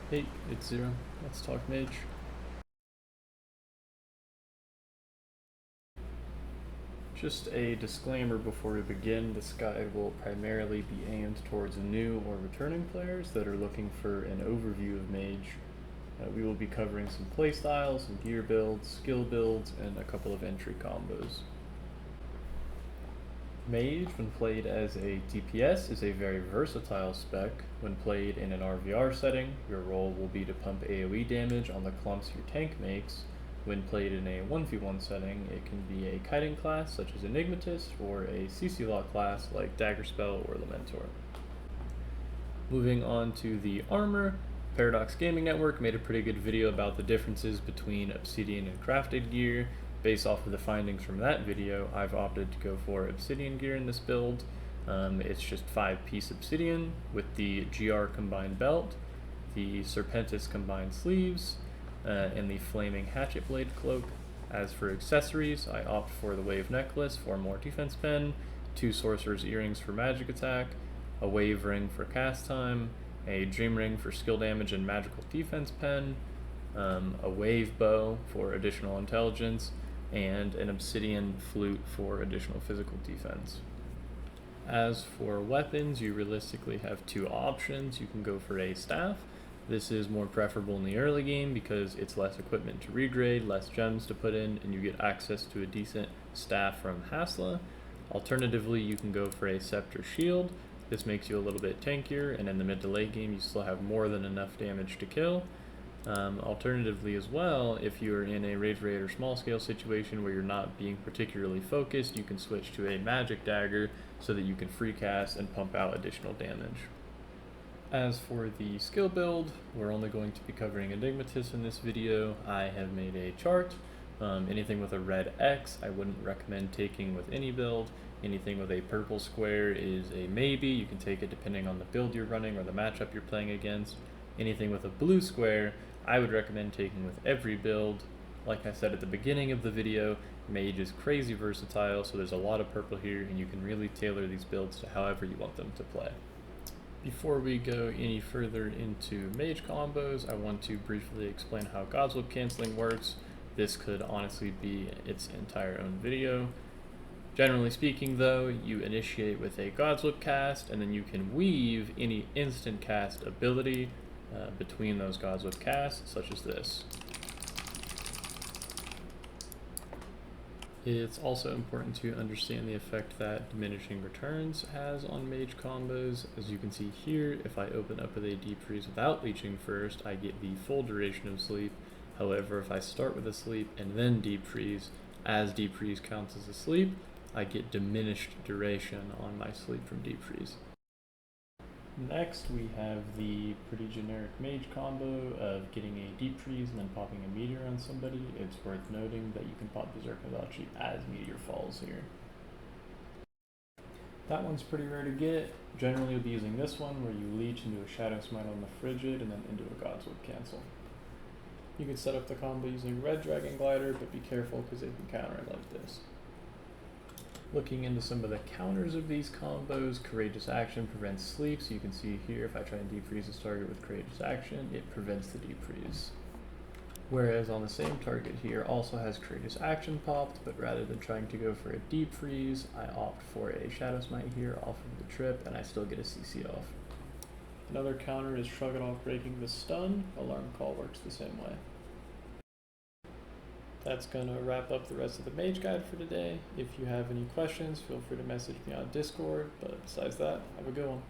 Hey, it's Zero. Let's talk Mage. Just a disclaimer before we begin, this guide will primarily be aimed towards new or returning players that are looking for an overview of Mage. We will be covering some playstyles, some gear builds, skill builds, and a couple of entry combos. Mage, when played as a DPS, is a very versatile spec. When played in an RVR setting, your role will be to pump AoE damage on the clumps your tank makes. When played in a 1v1 setting, it can be a kiting class such as Enigmatist, or a CC Lock class like Daggerspell or Lamentor. Moving on to the armor, Paradox Gaming Network made a pretty good video about the differences between Obsidian and crafted gear. Based off of the findings from that video, I've opted to go for Obsidian gear in this build. It's just 5-piece Obsidian with the GR combined belt, the Serpentis combined sleeves, and the Flaming Hatchet Blade cloak. As for accessories, I opt for the Wave necklace for more defense pen, 2 Sorcerer's earrings for magic attack, a Wave ring for cast time, a Dream ring for skill damage and magical defense pen, a Wave bow for additional intelligence, and an Obsidian flute for additional physical defense. As for weapons, you realistically have 2 options. You can go for a staff. This is more preferable in the early game because it's less equipment to regrade, less gems to put in, and you get access to a decent staff from Hasla. Alternatively, you can go for a scepter shield. This makes you a little bit tankier, and in the mid to late game you still have more than enough damage to kill. Alternatively as well, if you're in a rage raid or small scale situation where you're not being particularly focused, you can switch to a magic dagger so that you can free cast and pump out additional damage. As for the skill build, we're only going to be covering Enigmatist in this video. I have made a chart. Anything with a red X I wouldn't recommend taking with any build. Anything with a purple square is a maybe. You can take it depending on the build you're running or the matchup you're playing against. Anything with a blue square I would recommend taking with every build. Like I said at the beginning of the video, Mage is crazy versatile, so there's a lot of purple here, and you can really tailor these builds to however you want them to play. Before we go any further into Mage combos, I want to briefly explain how God's Whip canceling works. This could honestly be its entire own video. Generally speaking though, you initiate with a God's Whip cast, and then you can weave any instant cast ability between those God's Whip casts, such as this. It's also important to understand the effect that diminishing returns has on Mage combos. As you can see here, if I open up with a Deep Freeze without leeching first, I get the full duration of sleep. However, if I start with a sleep and then Deep Freeze, as Deep Freeze counts as a sleep, I get diminished duration on my sleep from Deep Freeze. Next, we have the pretty generic Mage combo of getting a Deep Freeze and then popping a Meteor on somebody. It's worth noting that you can pop Berserk Adachi as Meteor falls here. That one's pretty rare to get. Generally, you'll be using this one where you leech into a Shadow Smite on the Frigid and then into a God's Whip cancel. You can set up the combo using Red Dragon Glider, but be careful because they can counter it like this. Looking into some of the counters of these combos, Courageous Action prevents sleep, so you can see here if I try and Deep Freeze this target with Courageous Action, it prevents the Deep Freeze. Whereas on the same target here also has Courageous Action popped, but rather than trying to go for a Deep Freeze, I opt for a Shadow Smite here off of the trip, and I still get a CC off. Another counter is Shrug It Off breaking the stun. Alarm Call works the same way. That's going to wrap up the rest of the Mage Guide for today. If you have any questions, feel free to message me on Discord, but besides that, have a good one.